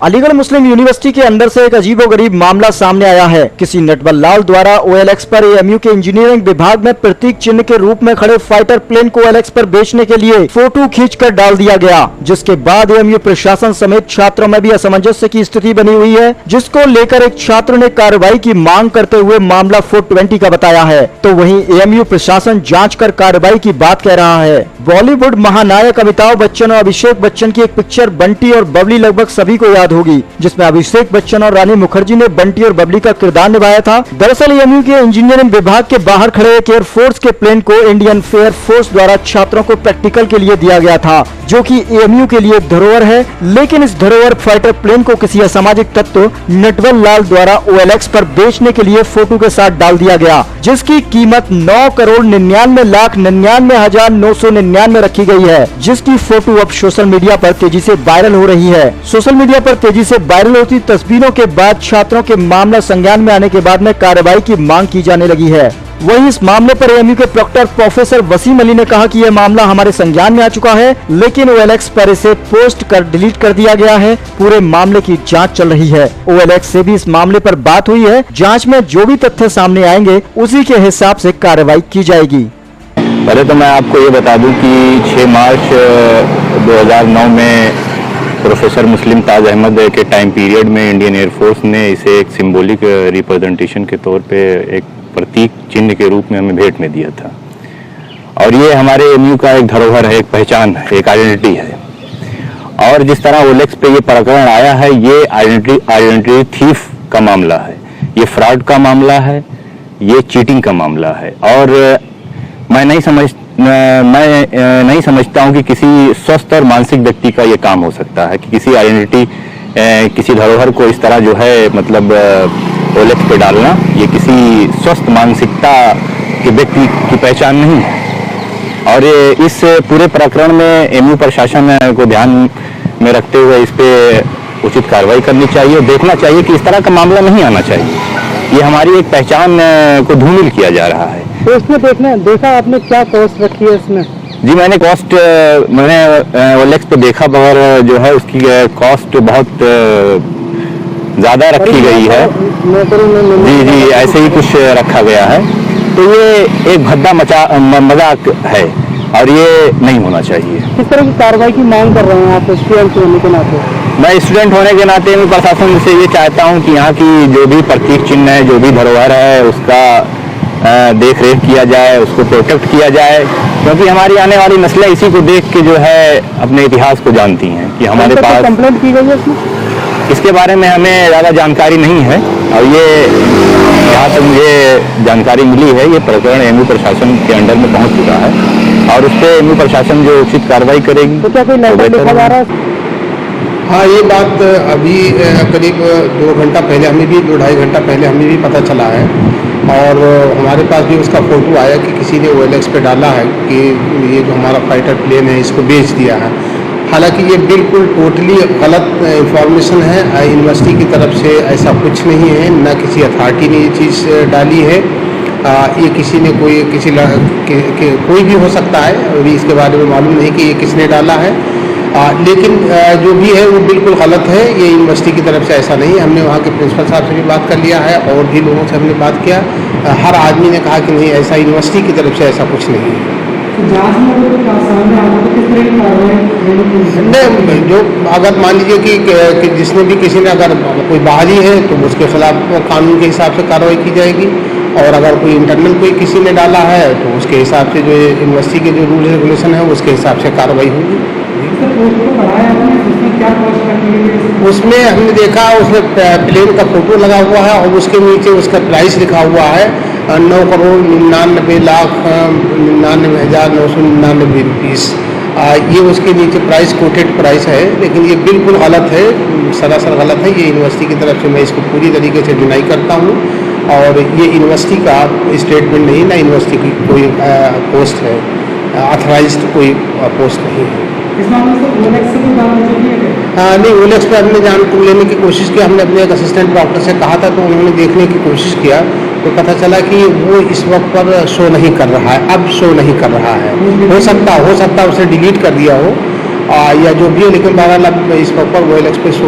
अलीगढ़ मुस्लिम university के अंदर से एक अजीबोगरीब मामला सामने आया है। किसी नटवर लाल द्वारा OLX पर AMU के इंजीनियरिंग विभाग में प्रतीक चिन्ह के रूप में खड़े फाइटर प्लेन को OLX पर बेचने के लिए फोटो खींचकर डाल दिया गया, जिसके बाद AMU प्रशासन समेत छात्रों में भी असमंजस की स्थिति बनी हुई है, जिसको लेकर एक छात्र ने कार्रवाई की मांग करते हुए मामला 420 का बताया है। तो वहीं AMU प्रशासन जाँच कर कार्रवाई की बात कह रहा है। बॉलीवुड महानायक अमिताभ बच्चन और अभिषेक बच्चन की एक पिक्चर बंटी और बबली लगभग सभी को याद होगी, जिसमें अभिषेक बच्चन और रानी मुखर्जी ने बंटी और बबली का किरदार निभाया था। दरअसल AMU के इंजीनियरिंग विभाग के बाहर खड़े एक एयरफोर्स के प्लेन को इंडियन फेयर फोर्स द्वारा छात्रों को प्रैक्टिकल के लिए दिया गया था, जो कि AMU के लिए धरोहर है। लेकिन इस धरोहर फाइटर प्लेन को किसी असामाजिक तत्व नटवर लाल द्वारा OLX पर बेचने के लिए फोटो के साथ डाल दिया गया, जिसकी कीमत 9,99,99,999 रखी गई है, जिसकी फोटो अब सोशल मीडिया पर तेजी से वायरल हो रही है। सोशल मीडिया पर तेजी से वायरल होती तस्वीरों के बाद छात्रों के मामला संज्ञान में आने के बाद में कार्रवाई की मांग की जाने लगी है। वहीं इस मामले पर AMU के प्रॉक्टर प्रोफेसर वसीम अली ने कहा कि यह मामला हमारे संज्ञान में आ चुका है, लेकिन OLX पर इसे पोस्ट कर डिलीट कर दिया गया है। पूरे मामले की जांच चल रही है। OLX से भी इस मामले पर बात हुई है। जांच में जो भी तथ्य सामने आएंगे उसी के हिसाब से कार्रवाई की जाएगी। पहले तो मैं आपको ये बता दूं कि 6 मार्च 2009 में प्रोफेसर मुस्लिम ताज अहमद के टाइम पीरियड में इंडियन एयरफोर्स ने इसे एक सिंबॉलिक रिप्रेजेंटेशन के तौर पे एक प्रतीक चिन्ह के रूप में हमें भेंट में दिया था। और ये हमारे AMU का एक धरोहर है, एक पहचान है, एक आइडेंटिटी है। और जिस तरह OLX पे ये प्रकरण आया है, ये आइडेंटिटी थीफ का मामला है, ये फ्रॉड का मामला है, ये चीटिंग का मामला है। और मैं नहीं समझता हूँ कि किसी स्वस्थ और मानसिक व्यक्ति का ये काम हो सकता है कि किसी आइडेंटिटी, किसी धरोहर को इस तरह जो है मतलब OLX पे डालना, ये किसी स्वस्थ मानसिकता के व्यक्ति की पहचान नहीं है। और इस पूरे प्रकरण में AMU प्रशासन को ध्यान में रखते हुए इस पे उचित कार्रवाई करनी चाहिए और देखना चाहिए कि इस तरह का मामला नहीं आना चाहिए। ये हमारी एक पहचान को धूमिल किया जा रहा है। तो इसमें देखा आपने क्या कॉस्ट रखी है इसमें? जी मैंने OLX पे देखा, मगर जो है उसकी कॉस्ट बहुत ज़्यादा रखी गई है। जी ऐसे ही कुछ रखा गया है। तो ये एक भद्दा मजाक है और ये नहीं होना चाहिए। किस तरह की कार्रवाई की मांग कर रहे हैं आप स्टूडेंट होने के नाते? मैं स्टूडेंट होने के नाते मैं प्रशासन से ये चाहता हूँ कि यहाँ की जो भी प्रतीक चिन्ह है, जो भी धरोहर है, उसका देख रेख किया जाए, उसको प्रोटेक्ट किया जाए, क्योंकि हमारी आने वाली नस्लें इसी को देख के जो है अपने इतिहास को जानती हैं कि हमारे पास कंप्लेंट की गई है इसमें। इसके बारे में हमें ज़्यादा जानकारी नहीं है। और ये यहाँ तक मुझे जानकारी मिली है, ये प्रकरण AMU प्रशासन के अंडर में पहुँच चुका है और उस पर AMU प्रशासन जो उचित कार्रवाई करेगी। तो क्या कोई लेटर लिखा जा रहा है? हाँ, ये बात अभी करीब 2 घंटा पहले हमें भी 2-2.5 घंटा पहले हमें भी पता चला है और हमारे पास भी उसका फ़ोटो आया कि किसी ने OLX पे डाला है कि ये जो हमारा फाइटर प्लेन है इसको बेच दिया है। हालांकि ये बिल्कुल टोटली गलत इंफॉर्मेशन है। यूनिवर्सिटी की तरफ से ऐसा कुछ नहीं है, ना किसी अथॉरिटी ने ये चीज़ डाली है। ये किसी ने कोई भी हो सकता है, अभी इसके बारे में मालूम नहीं कि ये किसने डाला है। लेकिन जो भी है वो बिल्कुल गलत है। ये यूनिवर्सिटी की तरफ से ऐसा नहीं है। हमने वहाँ के प्रिंसिपल साहब से भी बात कर लिया है और भी लोगों से हमने बात किया। हर आदमी ने कहा कि नहीं, ऐसा यूनिवर्सिटी की तरफ से ऐसा कुछ नहीं है। नहीं, जो अगर मान लीजिए कि जिसने भी किसी ने अगर कोई बहाली है तो उसके खिलाफ कानून के हिसाब से कार्रवाई की जाएगी। और अगर कोई इंटरनल कोई किसी ने डाला है तो उसके हिसाब से जो यूनिवर्सिटी के जो रूल रेगुलेशन है उसके हिसाब से कार्रवाई होगी। उसमें हमने देखा, उसमें प्लेन का फोटो लगा हुआ है और उसके नीचे उसका प्राइस लिखा हुआ है 9,99,99,999 रुपीज़। ये उसके नीचे प्राइस कोटेड प्राइस है, लेकिन ये बिल्कुल गलत है, सरासर गलत है। ये यूनिवर्सिटी की तरफ से मैं इसको पूरी तरीके से डिनाई करता हूँ और ये यूनिवर्सिटी का स्टेटमेंट नहीं, ना यूनिवर्सिटी की कोई पोस्ट है, ऑथराइज्ड कोई पोस्ट नहीं है। नहीं, OLX पे हमने जान लेने की कोशिश की। हमने अपने एक असिस्टेंट डॉक्टर से कहा था तो उन्होंने देखने की कोशिश किया तो पता चला कि वो इस वक्त पर शो नहीं कर रहा है, अब शो नहीं कर रहा है। हो सकता उसे डिलीट कर दिया हो या जो भी है, लेकिन बहरहाल अब इस वक्त पर OLX पे शो